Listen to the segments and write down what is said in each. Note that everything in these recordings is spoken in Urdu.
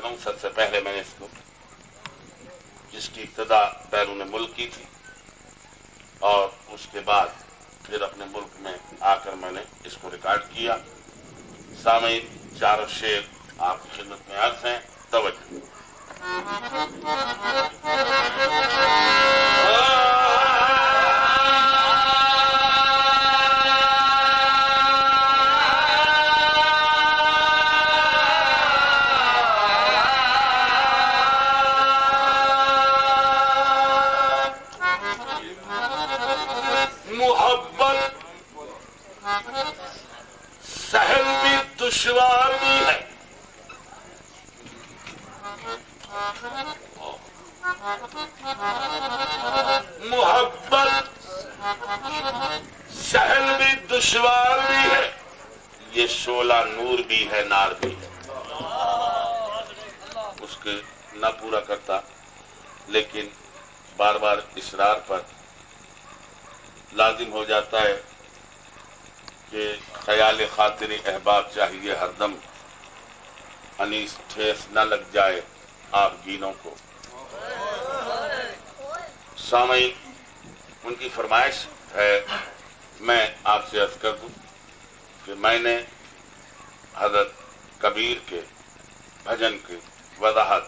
ہوں سب سے پہلے میں نے اس کو جس کی ابتدا بیرون ملک کی تھی اور اس کے بعد پھر اپنے ملک میں آ کر میں نے اس کو ریکارڈ کیا. سامعین چاروں شعر آپ کی خدمت میں عرض ہیں. توجہ. سہل بھی دشوار بھی ہے. محبت سہل بھی دشوار بھی ہے. یہ شعلہ نور بھی ہے نار بھی ہے. اس کے نہ پورا کرتا لیکن بار بار اصرار پر لازم ہو جاتا ہے کہ خیال خاطر احباب چاہیے ہر دم انیس ٹھیس نہ لگ جائے آپ گینوں کو. سامعین ان کی فرمائش ہے. میں آپ سے عرض کر دوں کہ میں نے حضرت کبیر کے بھجن کی وضاحت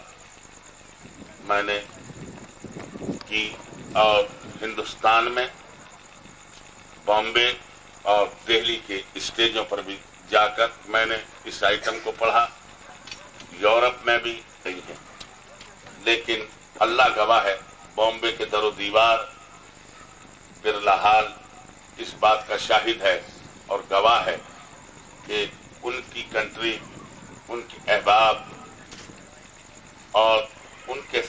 میں نے کی اور ہندوستان میں بامبے اور دہلی کے اسٹیجوں پر بھی جا کر میں نے اس آئٹم کو پڑھا. یورپ میں بھی گئی ہے لیکن اللہ گواہ ہے بامبے کے در و دیوار برلا حال اس بات کا شاہد ہے اور گواہ ہے کہ ان کی کنٹری ان کے احباب اور ان کے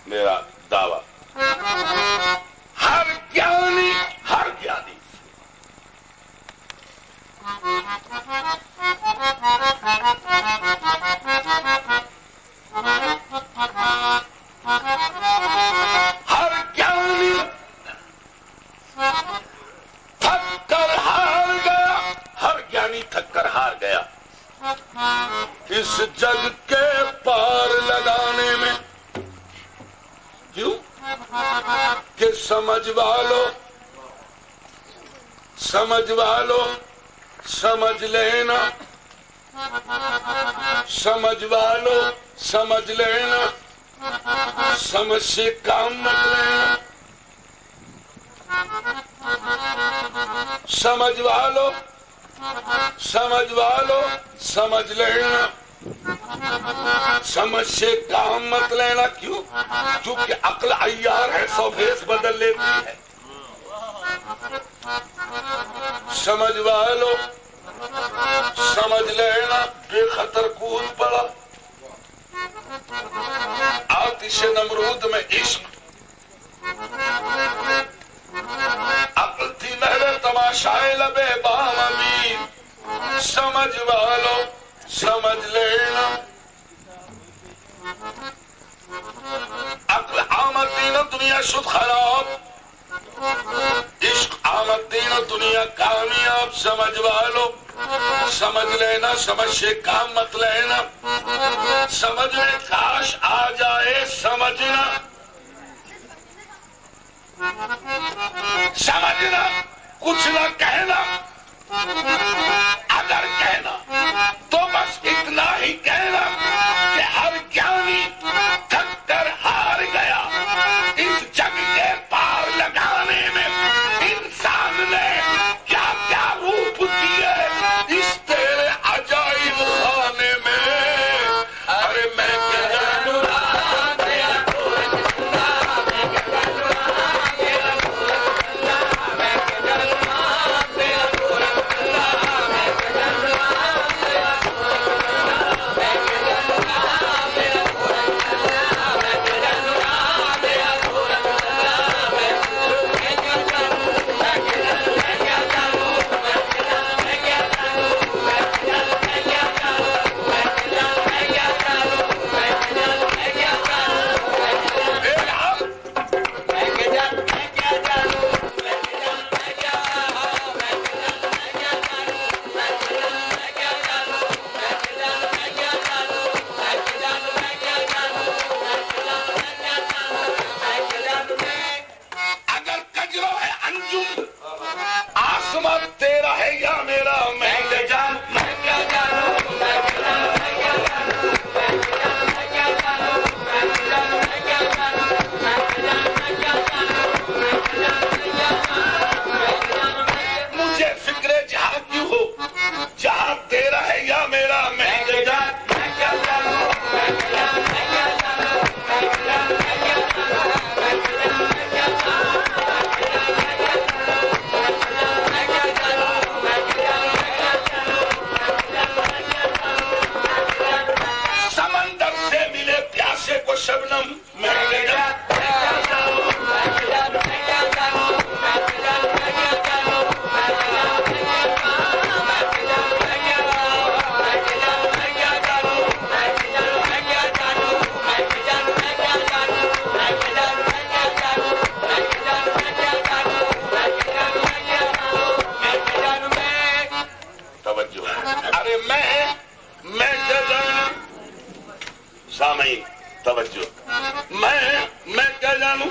میرا دعویٰ ہر گیانی تھک کر ہار گیا اس جگ کے پار لگانے میں. کیوں کہ سمجھ والو سمجھ لینا. سمجھ والو سمجھ لینا. سمجھ سے کام مت لینا. سمجھ والو سمجھ لینا. سمجھ سے کام مت لینا. کیوں؟ کیونکہ عقل عیار ہے 100 بھیس بدل لیتی ہے. سمجھ والو سمجھ لینا. بے خطر کود پڑا آتش نمرود میں عشق. عقل تھی مہر تماشائے لبے بام امین. سمجھ والو سمجھ لینا. عقل آمد دین دنیا شد خراب. عشق آمد دین دنیا کامیاب. سمجھ والو سمجھ لینا. سمجھ سے کام مت لینا. سمجھ میں کاش آ جائے سمجھنا. سمجھنا کچھ نہ کہنا. اگر کہنا تو بس اتنا ہی کہنا کہ ہر گیانی تھک کر ہار گیا اس جگ کے پار لگانے میں. انسان نے کیا کیا روپ دیے اس تیرے عجائب خانے میں. ارے میں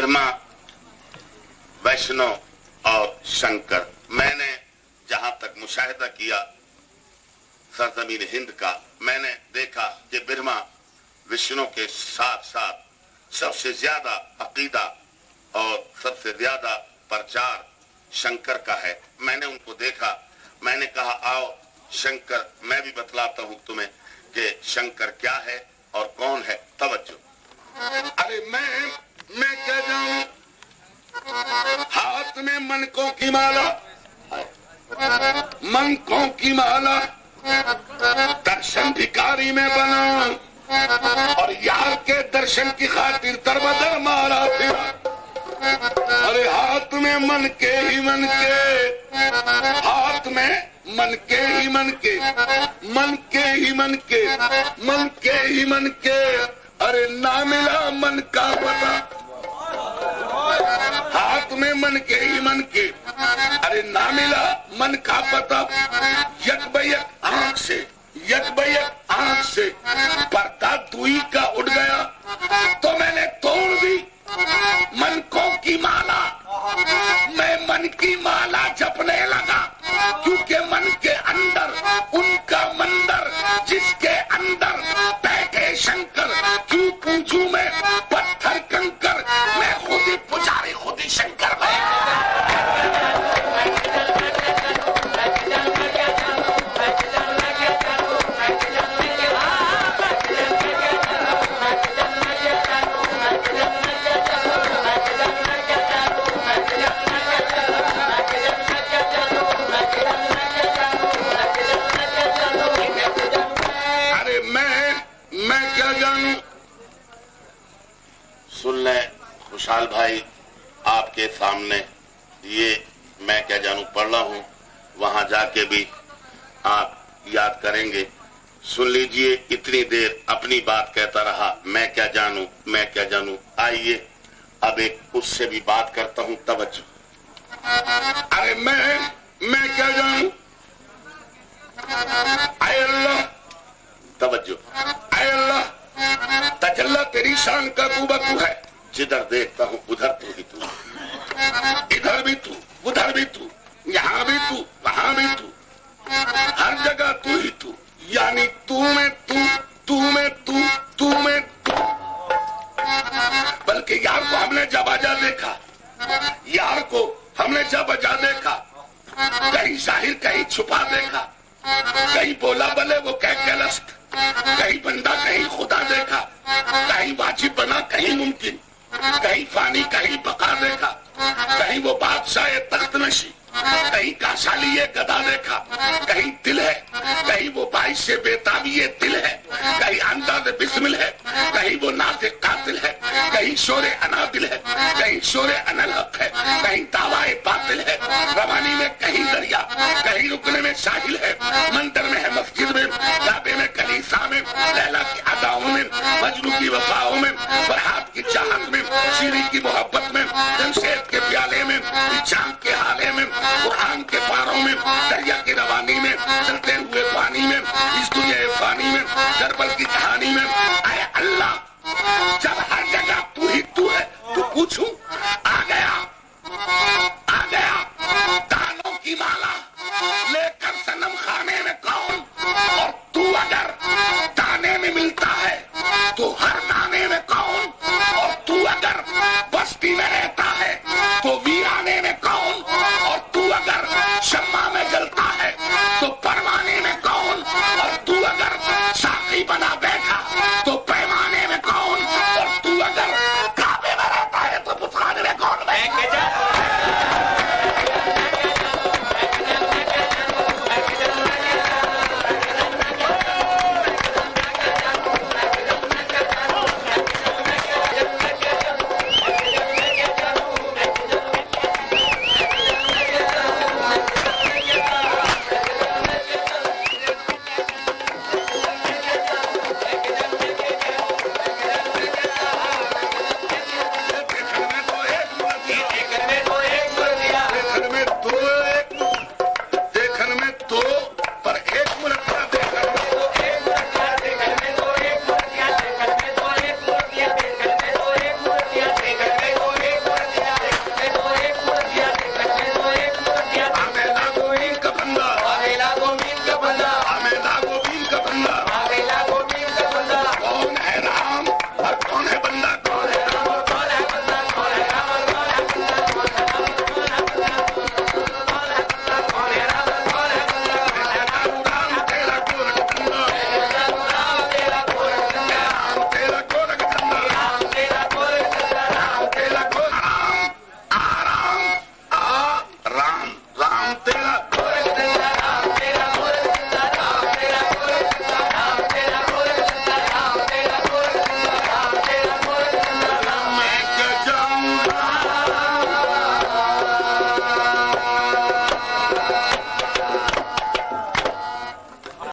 برہما، ویشنو اور شنکر. میں نے جہاں تک مشاہدہ کیا سرزمین ہند کا، میں نے دیکھا کہ برہما وشنو کے ساتھ ساتھ سب سے زیادہ عقیدہ اور سب سے زیادہ پرچار شنکر کا ہے. میں نے ان کو دیکھا، میں نے کہا آؤ شنکر میں بھی بتلاتا ہوں تمہیں کہ شنکر کیا ہے اور کون ہے. توجہ. ارے میں کیا جاؤں، ہاتھ میں منکوں کی مالا، منکوں کی مالا، درشن بھکاری میں بنا اور یار کے درشن کی خاطر دربدر مارا پھرا. ارے ہاتھ میں من کے ہی من کے، ہاتھ میں من کے ہی من کے، من کے ہی من کے، من کے ہی من کے. ارے نہ ملا من کا پتا، ہاتھ میں من کے ہی من کے، ارے نہ ملا من کا پتا. یک بیک آنکھ سے، یک بیک آنکھ سے پردہ دوئی کا اٹھ گیا تو میں نے توڑ دی منکوں کی مالا. میں من کی مالا جپنے لگا کیونکہ من کے اندر ان کا مندر، جس کے اندر بیٹھے شنکر. کیوں پوچھوں میں پتھر کنکر، میں خود ہی پجاری خود ہی شنکر میں. سن لیں خوشحال بھائی، آپ کے سامنے یہ میں کیا جانوں پڑھ رہا ہوں، وہاں جا کے بھی آپ یاد کریں گے. سن لیجئے، اتنی دیر اپنی بات کہتا رہا، میں کیا جانوں میں کیا جانوں. آئیے اب ایک اس سے بھی بات کرتا ہوں. توجہ. ارے میں کیا جانوں، اے اللہ. توجہ. اے اللہ تجلی تیری شان کا تو بتو ہے، جدھر دیکھتا ہوں ادھر تو ہی تو، ادھر بھی تو ادھر بھی تو، یہاں بھی تو وہاں بھی تو، ہر جگہ تو ہی تو. یعنی تو میں تو، تو میں تو، تو میں تو. بلکہ یار کو ہم نے جب آجا دیکھا، یار کو ہم نے جب آجا دیکھا، کہیں ظاہر کہیں چھپا دیکھا، کہیں بولا بلے وہ کہہ کے لست، کہیں بندہ کہیں خدا دیکھا، کہیں واجب بنا کہیں ممکن، کہیں فانی کہیں بقا دیکھا، کہیں وہ بادشاہ تخت نشی، کہیں کاشالی گدا دیکھا، کہیں دل ہے، کہیں وہ باعث بےتابی دل ہے، کہیں انداز بسمل ہے، کہیں وہ ناطق قاتل ہے، کہیں شور انادل ہے، کہیں شور انالحق ہے، کہیں دعوی باطل ہے. روانی میں کہیں دریا، کہیں رکنے میں ساحل ہے، مندر میں ہے مسجد میں، کعبے میں کلیسا میں، لیلا کی اداؤں میں، مجنو کی وفاؤں میں، فرحات کی چاہت میں، شیری کی محبت میں، جمشید کے پیالے میں، چاند کے حالے میں، قرآن کے پاروں میں، دریا کی روانی میں، چلتے ہوئے پانی میں، اس دنیا فانی میں، کربل کی کہانی میں. اے اللہ جب ہر جگہ تو ہی تو ہے تو پوچھوں آ گیا دانوں کی مالا لے کر صنم خانے میں کون، اور تو اگر دانے میں ملتا ہے تو ہر